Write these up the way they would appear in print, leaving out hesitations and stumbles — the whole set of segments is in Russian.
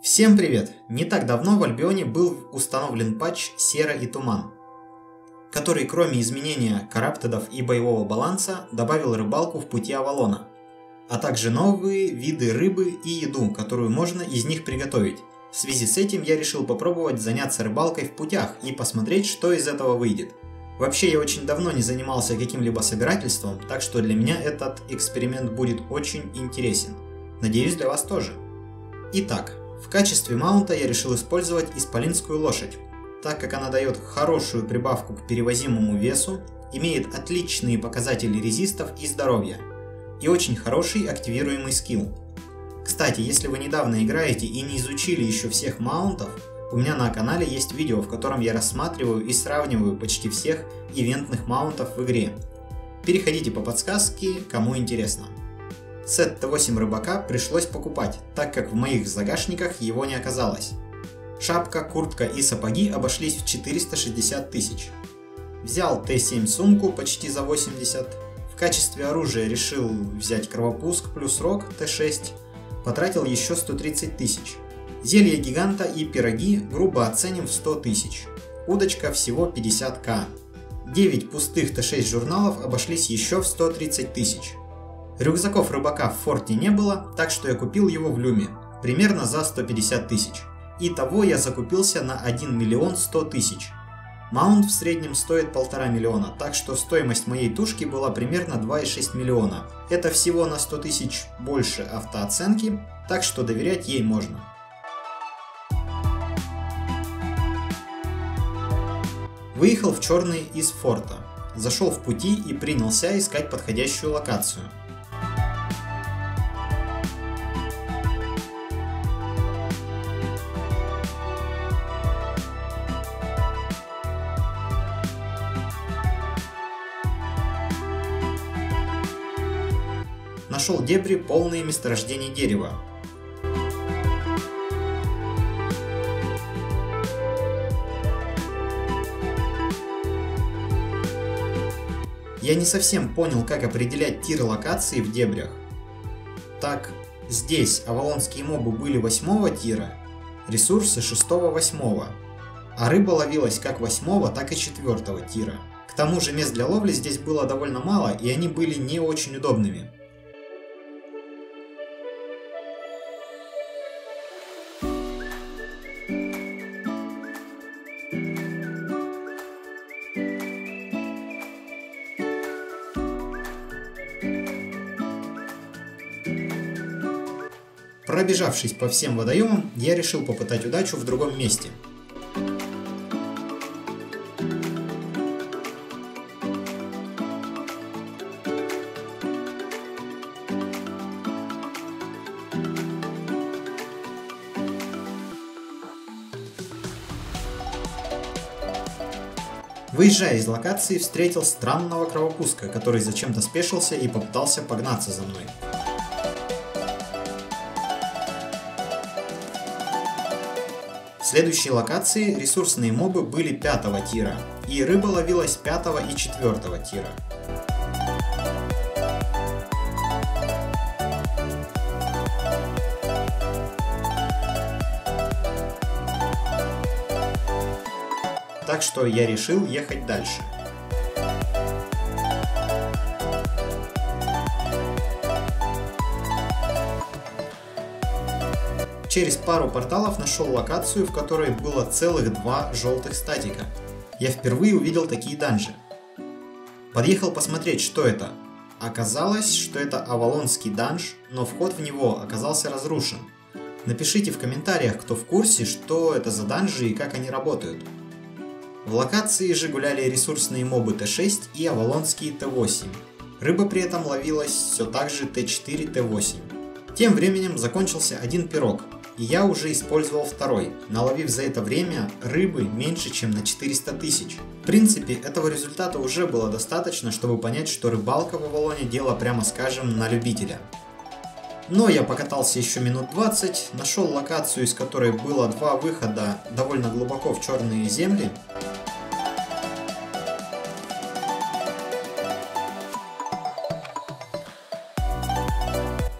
Всем привет! Не так давно в Альбионе был установлен патч «Сера и Туман», который кроме изменения караптедов и боевого баланса добавил рыбалку в пути Авалона, а также новые виды рыбы и еду, которую можно из них приготовить. В связи с этим я решил попробовать заняться рыбалкой в путях и посмотреть, что из этого выйдет. Вообще я очень давно не занимался каким-либо собирательством, так что для меня этот эксперимент будет очень интересен. Надеюсь, для вас тоже. Итак, в качестве маунта я решил использовать исполинскую лошадь, так как она дает хорошую прибавку к перевозимому весу, имеет отличные показатели резистов и здоровья, и очень хороший активируемый скилл. Кстати, если вы недавно играете и не изучили еще всех маунтов, у меня на канале есть видео, в котором я рассматриваю и сравниваю почти всех ивентных маунтов в игре. Переходите по подсказке, кому интересно. Сет Т8 рыбака пришлось покупать, так как в моих загашниках его не оказалось. Шапка, куртка и сапоги обошлись в 460 тысяч. Взял Т7 сумку почти за 80. В качестве оружия решил взять кровопуск плюс рог Т6. Потратил еще 130 тысяч. Зелье гиганта и пироги грубо оценим в 100 тысяч. Удочка всего 50к. 9 пустых Т6 журналов обошлись еще в 130 тысяч. Рюкзаков рыбака в форте не было, так что я купил его в люме, примерно за 150 тысяч. Итого я закупился на 1 миллион 100 тысяч. Маунт в среднем стоит 1,5 миллиона, так что стоимость моей тушки была примерно 2,6 миллиона. Это всего на 100 тысяч больше автооценки, так что доверять ей можно. Выехал в Черный из форта, зашел в пути и принялся искать подходящую локацию. Нашел дебри, полные месторождений дерева. Я не совсем понял, как определять тир локации в дебрях. Так, здесь авалонские мобы были 8 тира, ресурсы 6-8, а рыба ловилась как 8, так и 4 тира. К тому же мест для ловли здесь было довольно мало, и они были не очень удобными. Пробежавшись по всем водоемам, я решил попытать удачу в другом месте. Выезжая из локации, встретил странного кровопуска, который зачем-то спешился и попытался погнаться за мной. В следующей локации ресурсные мобы были 5 тира, и рыба ловилась 5 и 4 тира. Так что я решил ехать дальше. Через пару порталов нашел локацию, в которой было целых 2 желтых статика. Я впервые увидел такие данжи. Подъехал посмотреть, что это. Оказалось, что это авалонский данж, но вход в него оказался разрушен. Напишите в комментариях, кто в курсе, что это за данжи и как они работают. В локации же гуляли ресурсные мобы Т6 и авалонские Т8. Рыба при этом ловилась все так же Т4, Т8. Тем временем закончился один пирог, и я уже использовал второй, наловив за это время рыбы меньше, чем на 400 тысяч. В принципе, этого результата уже было достаточно, чтобы понять, что рыбалка в Авалоне дело, прямо скажем, на любителя. Но я покатался еще минут 20, нашел локацию, из которой было 2 выхода довольно глубоко в черные земли.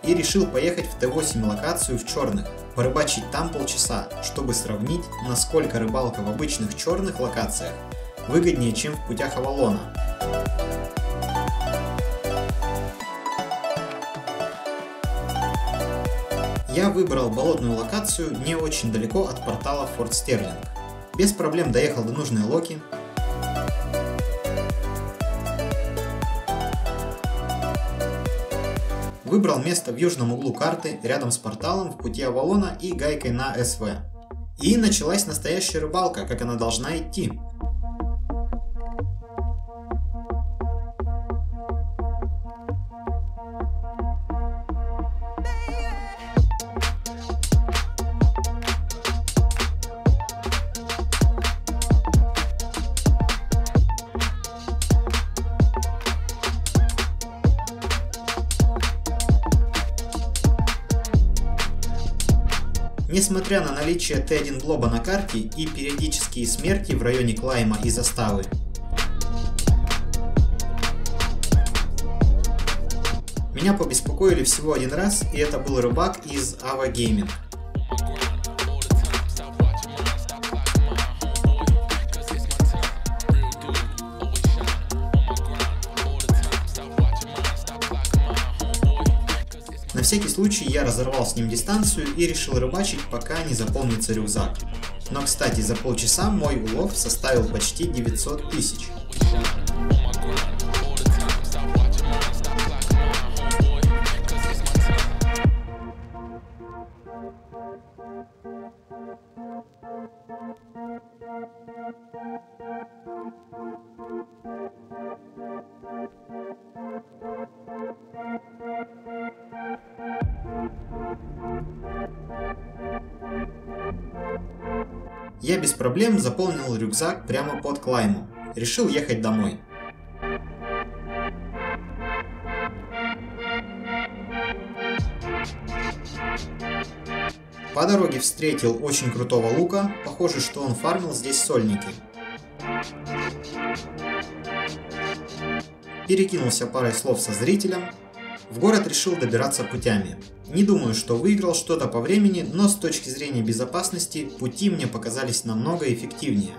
И решил поехать в Т8 локацию в черных. порыбачить там полчаса, чтобы сравнить, насколько рыбалка в обычных черных локациях выгоднее, чем в путях Авалона. Я выбрал болотную локацию не очень далеко от портала Форт Стерлинг. Без проблем доехал до нужной локи. Выбрал место в южном углу карты, рядом с порталом, в пути Авалона и гайкой на СВ. И началась настоящая рыбалка, как она должна идти. Несмотря на наличие Т1 Глоба на карте и периодические смерти в районе Клайма и заставы, меня побеспокоили всего один раз, и это был рыбак из Ava Gaming. На всякий случай я разорвал с ним дистанцию и решил рыбачить, пока не заполнится рюкзак. Но, кстати, за полчаса мой улов составил почти 900 тысяч. Я без проблем заполнил рюкзак прямо под Клаймом. Решил ехать домой. По дороге встретил очень крутого лука, похоже, что он фармил здесь сольники. Перекинулся парой слов со зрителем. В город решил добираться путями. Не думаю, что выиграл что-то по времени, но с точки зрения безопасности пути мне показались намного эффективнее.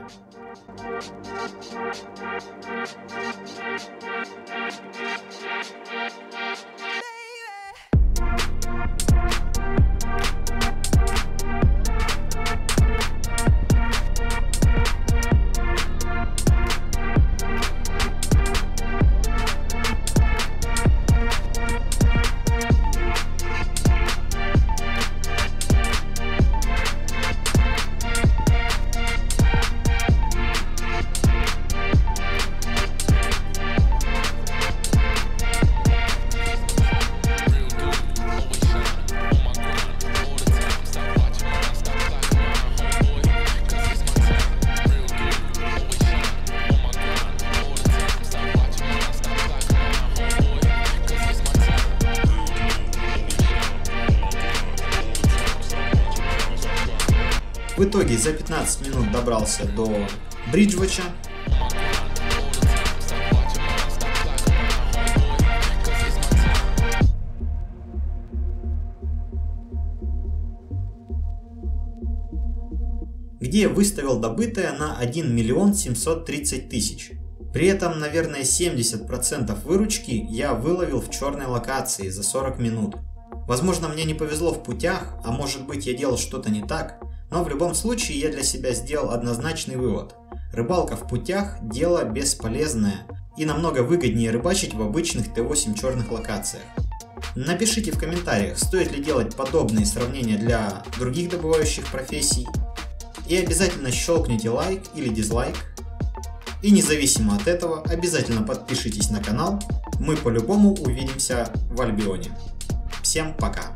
В итоге за 15 минут добрался до Бриджвача. Где выставил добытое на 1 730 000. При этом, наверное, 70% выручки я выловил в черной локации за 40 минут. Возможно, мне не повезло в путях, а может быть, я делал что-то не так. Но в любом случае я для себя сделал однозначный вывод. Рыбалка в путях – дело бесполезное и намного выгоднее рыбачить в обычных Т8 черных локациях. Напишите в комментариях, стоит ли делать подобные сравнения для других добывающих профессий. И обязательно щелкните лайк или дизлайк. И независимо от этого, обязательно подпишитесь на канал. Мы по-любому увидимся в Альбионе. Всем пока!